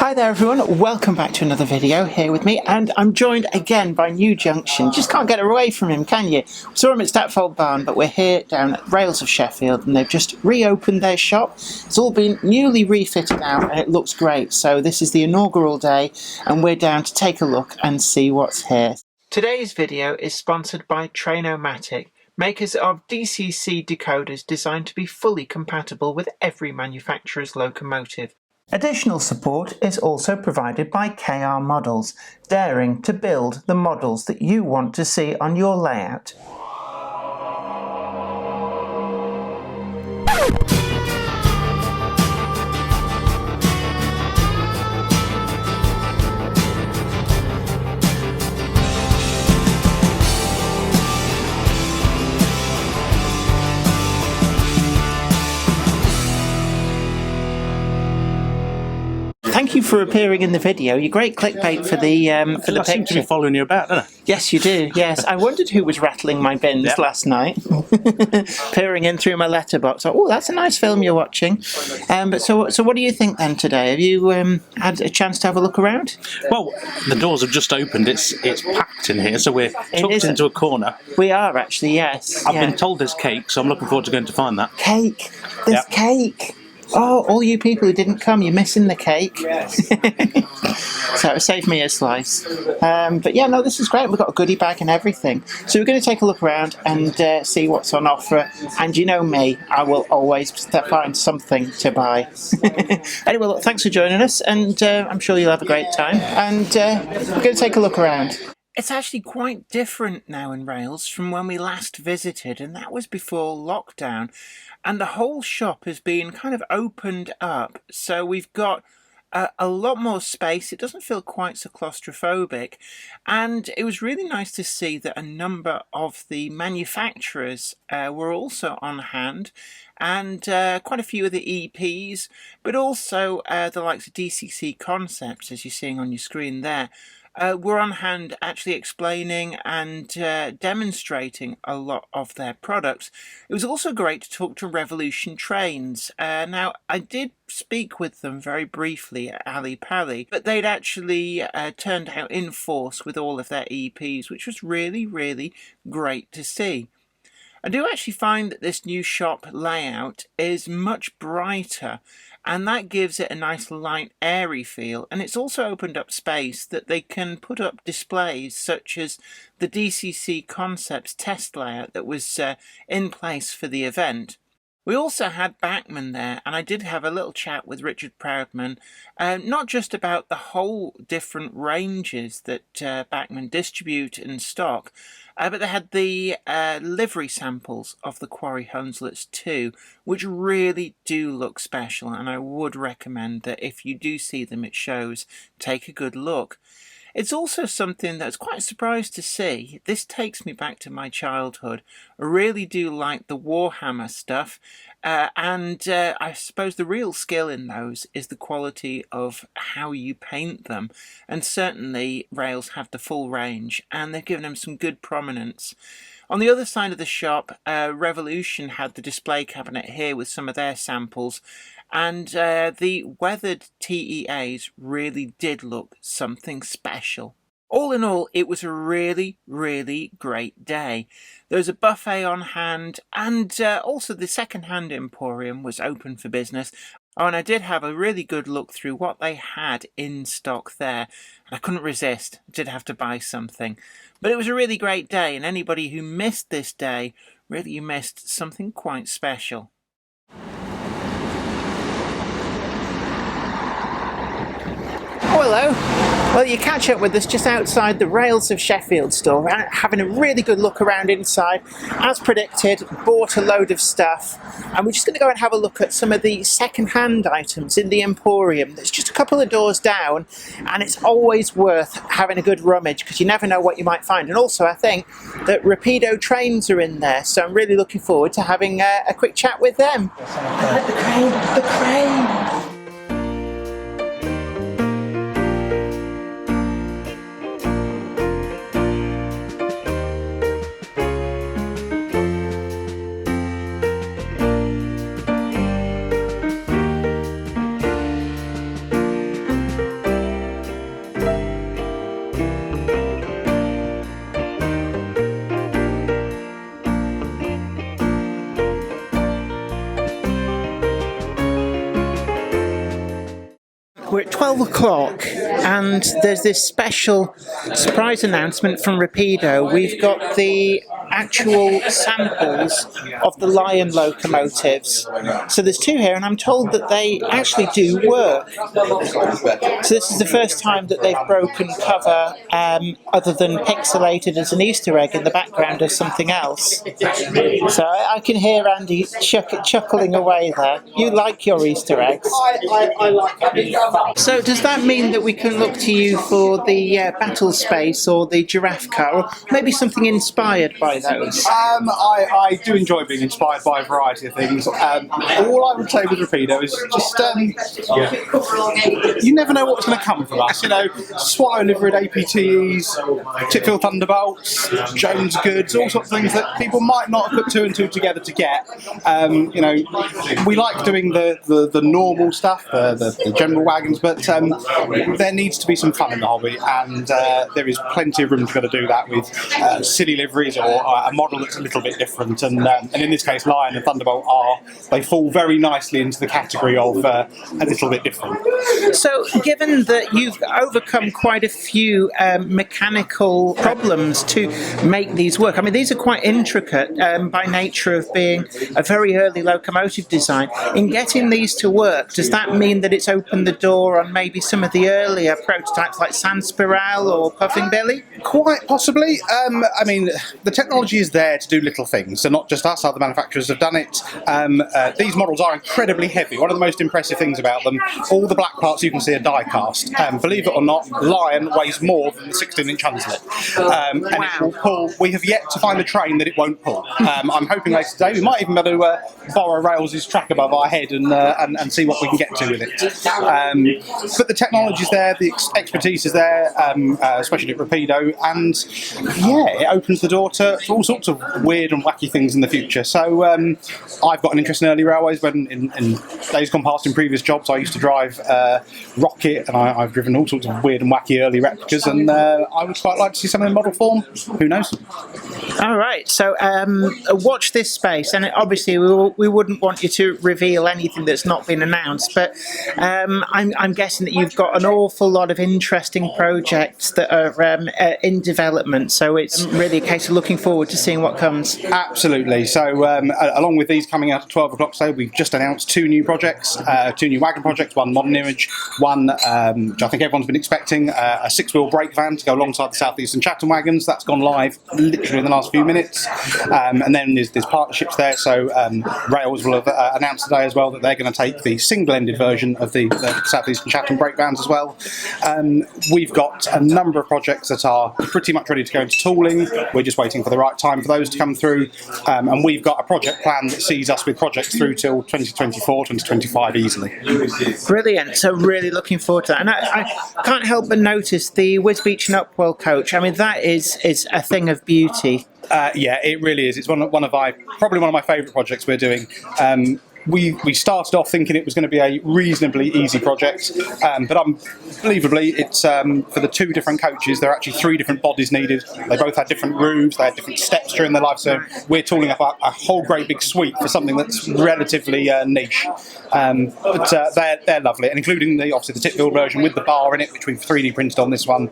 Hi there everyone, welcome back to another video here with me, and I'm joined again by New Junction. Just can't get away from him, can you? We saw him at Statfold Barn, but we're here down at Rails of Sheffield and they've just reopened their shop. It's all been newly refitted out and it looks great. So this is the inaugural day and we're down to take a look and see what's here. Today's video is sponsored by Trainomatic, makers of DCC decoders designed to be fully compatible with every manufacturer's locomotive. Additional support is also provided by KR Models, daring to build the models that you want to see on your layout. Thank you for appearing in the video. You're great clickbait for the picture. I seem to be following you about, don't I? Yes, you do. Yes, I wondered who was rattling my bins last night, peering in through my letterbox. Oh, that's a nice film you're watching. But so what do you think then today? Have you had a chance to have a look around? Well, the doors have just opened. It's packed in here, so we're tucked into a corner. We are actually, yes. I've been told there's cake, so I'm looking forward to going to find that. Cake. There's cake. Oh, all you people who didn't come, you're missing the cake. So save me a slice. But yeah, no, this is great. We've got a goodie bag and everything. So we're going to take a look around and see what's on offer. And you know me, I will always find something to buy. Anyway, look, thanks for joining us, and I'm sure you'll have a great time. And we're going to take a look around. It's actually quite different now in Rails from when we last visited, and that was before lockdown. And the whole shop has been kind of opened up, so we've got a lot more space. It doesn't feel quite so claustrophobic, and it was really nice to see that a number of the manufacturers were also on hand, and quite a few of the EPs, but also the likes of DCC Concepts, as you're seeing on your screen there. Were on hand actually explaining and demonstrating a lot of their products. It was also great to talk to Revolution Trains. Now, I did speak with them very briefly at Ali Pali, but they'd actually turned out in force with all of their EPs, which was really, really great to see. I do actually find that this new shop layout is much brighter, and that gives it a nice light, airy feel, and it's also opened up space that they can put up displays such as the DCC Concepts test layout that was in place for the event. We also had Bachmann there, and I did have a little chat with Richard Proudman, not just about the whole different ranges that Bachmann distribute and stock, but they had the livery samples of the Quarry Hunslets too, which really do look special, and I would recommend that if you do see them at shows, take a good look. It's also something that's quite surprised to see. This takes me back to my childhood. I really do like the Warhammer stuff, and I suppose the real skill in those is the quality of how you paint them. And certainly Rails have the full range, and they've given them some good prominence. On the other side of the shop, Revolution had the display cabinet here with some of their samples, and the weathered TEAs really did look something special. All in all, it was a really, really great day. There was a buffet on hand, and also the second-hand emporium was open for business. Oh, and I did have a really good look through what they had in stock there, and I couldn't resist. I did have to buy something. But it was a really great day, and anybody who missed this day, really you missed something quite special. Oh, hello. Well, you catch up with us just outside the Rails of Sheffield store, having a really good look around inside. As predicted, bought a load of stuff, and we're just going to go and have a look at some of the second-hand items in the Emporium. There's just a couple of doors down, and it's always worth having a good rummage because you never know what you might find. And also, I think that Rapido trains are in there, so I'm really looking forward to having a quick chat with them. The crane! The crane! We're at 12 o'clock and there's this special surprise announcement from Rapido. We've got the actual samples of the Lion locomotives. So there's two here and I'm told that they actually do work. So this is the first time that they've broken cover other than pixelated as an Easter egg in the background as something else. So I can hear Andy chuckling away there. You like your Easter eggs. I like. So does that mean that we can look to you for the battle space or the giraffe car, or maybe something inspired by those? I do enjoy being inspired by a variety of things. All I would say with Rapido is just you never know what's going to come from us. You know, Swallow liveried APTs, Titfield Thunderbolts, Jones goods, all sorts of things that people might not have put two and two together to get. You know, we like doing the normal stuff, the general wagons, but there needs to be some fun in the hobby, and there is plenty of room to be able to do that with silly liveries or a model that's a little bit different. And in this case, Lion and Thunderbolt they fall very nicely into the category of a little bit different. So, given that you've overcome quite a few mechanical problems to make these work, I mean, these are quite intricate by nature of being a very early locomotive design. In getting these to work, does that mean that it's opened the door on maybe some of the earlier prototypes like Sand Spiral or Puffing Billy? Quite possibly. I mean, the technology is there to do little things, so not just us, other manufacturers have done it. These models are incredibly heavy. One of the most impressive things about them, all the black parts you can see are die cast. Believe it or not, Lion weighs more than the 16-inch Hunslet. And it will pull. We have yet to find a train that it won't pull. I'm hoping later today we might even be able to borrow Rails' track above our head and see what we can get to with it. But the technology is there, the expertise is there, especially at Rapido, and yeah, it opens the door to all sorts of weird and wacky things in the future. So I've got an interest in early railways. When in days gone past in previous jobs, I used to drive Rocket, and I've driven all sorts of weird and wacky early replicas, and I would quite like to see something in model form. Who knows? All right, so watch this space, and obviously we wouldn't want you to reveal anything that's not been announced, but I'm guessing that you've got an awful lot of interesting projects that are in development, so it's really a case of looking forward to seeing what comes. Absolutely. So along with these coming out at 12 o'clock today, we've just announced two new projects, two new wagon projects, one modern image, one which I think everyone's been expecting, a six-wheel brake van to go alongside the South Eastern Chatham wagons. That's gone live literally in the last few minutes. And then there's partnerships there, so Rails will have announced today as well that they're going to take the single-ended version of the South Eastern Chatham brake vans as well. We've got a number of projects that are pretty much ready to go into tooling. We're just waiting for the right time for those to come through, and we've got a project plan that sees us with projects through till 2024, 2025 easily. Brilliant. So really looking forward to that. And I can't help but notice the Wisbeach and Upwell coach. I mean, that is a thing of beauty. Yeah, it really is. It's probably one of my favourite projects we're doing. We started off thinking it was going to be a reasonably easy project, but unbelievably, it's for the two different coaches, there are actually three different bodies needed. They both had different roofs, they had different steps during their life, so we're tooling up a whole great big suite for something that's relatively niche. But they're lovely, and including obviously the Titfield version with the bar in it, which we've 3D printed on this one.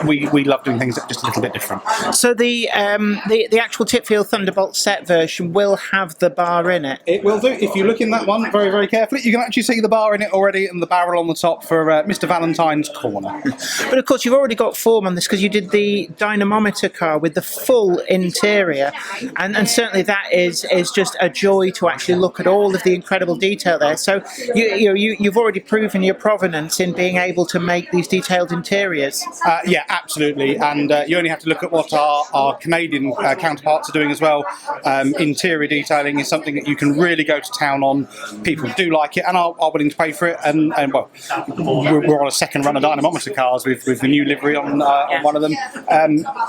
We love doing things that are just a little bit different. So the actual Titfield Thunderbolt set version will have the bar in it? It will do. If you look in that one very, very carefully, you can actually see the bar in it already and the barrel on the top for Mr. Valentine's corner. But of course, you've already got form on this because you did the dynamometer car with the full interior, and certainly that is just a joy to actually look at all of the incredible detail there. So you've already proven your provenance in being able to make these detailed interiors. Yeah, absolutely, and you only have to look at what our Canadian counterparts are doing as well. Interior detailing is something that you can really go to town on. People do like it and are willing to pay for it, and well, we're on a second run of dynamometer cars with the new livery on one of them.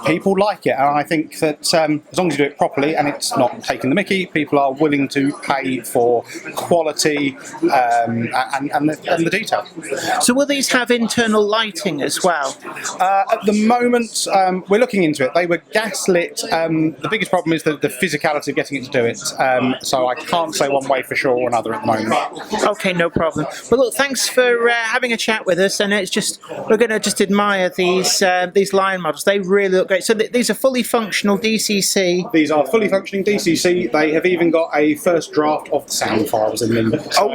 People like it, and I think that as long as you do it properly and it's not taking the mickey, people are willing to pay for quality and the detail. So will these have internal lighting as well? At the moment, we're looking into it. They were gaslit. The biggest problem is the physicality of getting it to do it. So I can't say one one way for sure or another at the moment. Okay, no problem. Well, look, thanks for having a chat with us, and it's just we're going to just admire these line models. They really look great. So these are fully functional DCC. These are fully functioning DCC. They have even got a first draft of the sound files in them. So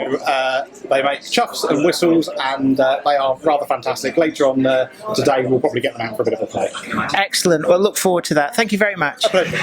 they make chuffs and whistles, and they are rather fantastic. Later on today, we'll probably get them out for a bit of a play. Excellent. Well, look forward to that. Thank you very much. A pleasure.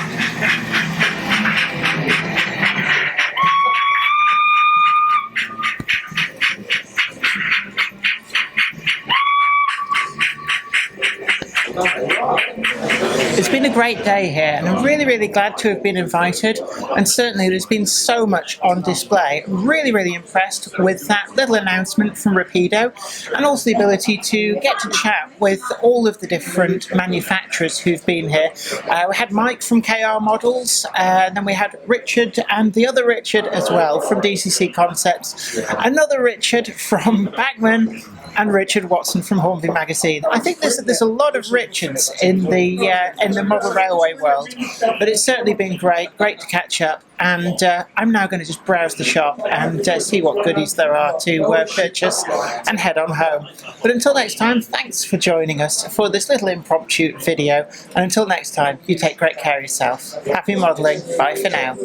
It's been a great day here, and I'm really, really glad to have been invited, and certainly there's been so much on display. Really, really impressed with that little announcement from Rapido, and also the ability to get to chat with all of the different manufacturers who've been here. We had Mike from KR Models, and then we had Richard and the other Richard as well from DCC Concepts, another Richard from Bagman, and Richard Watson from Hornby Magazine. I think there's a lot of Richards in the model railway world, but it's certainly been great to catch up. And I'm now going to just browse the shop and see what goodies there are to purchase and head on home. But until next time, thanks for joining us for this little impromptu video. And until next time, you take great care of yourself. Happy modelling. Bye for now.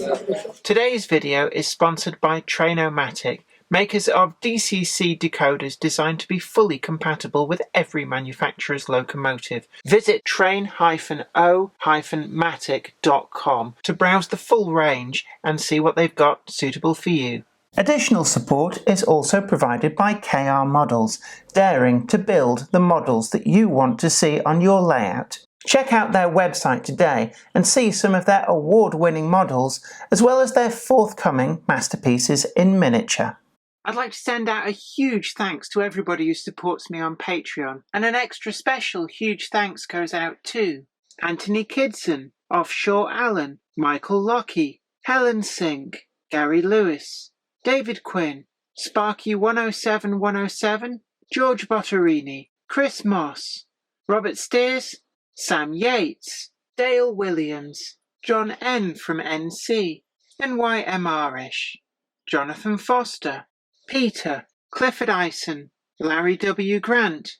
Today's video is sponsored by Trainomatic, makers of DCC decoders designed to be fully compatible with every manufacturer's locomotive. Visit train-o-matic.com to browse the full range and see what they've got suitable for you. Additional support is also provided by KR Models, daring to build the models that you want to see on your layout. Check out their website today and see some of their award-winning models, as well as their forthcoming masterpieces in miniature. I'd like to send out a huge thanks to everybody who supports me on Patreon, and an extra special huge thanks goes out to Anthony Kidson, Offshore Allen, Michael Lockie, Helen Sink, Gary Lewis, David Quinn, Sparky107107, George Botterini, Chris Moss, Robert Steers, Sam Yates, Dale Williams, John N from NC, NYM Irish, Jonathan Foster, Peter, Clifford Ison, Larry W. Grant,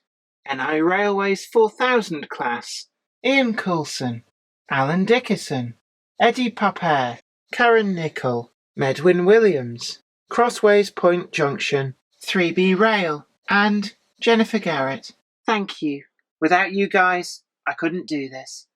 NI Railways 4000 class, Ian Coulson, Alan Dickerson, Eddie Popper, Karen Nichol, Medwin Williams, Crossways Point Junction, 3B Rail, and Jennifer Garrett. Thank you. Without you guys, I couldn't do this.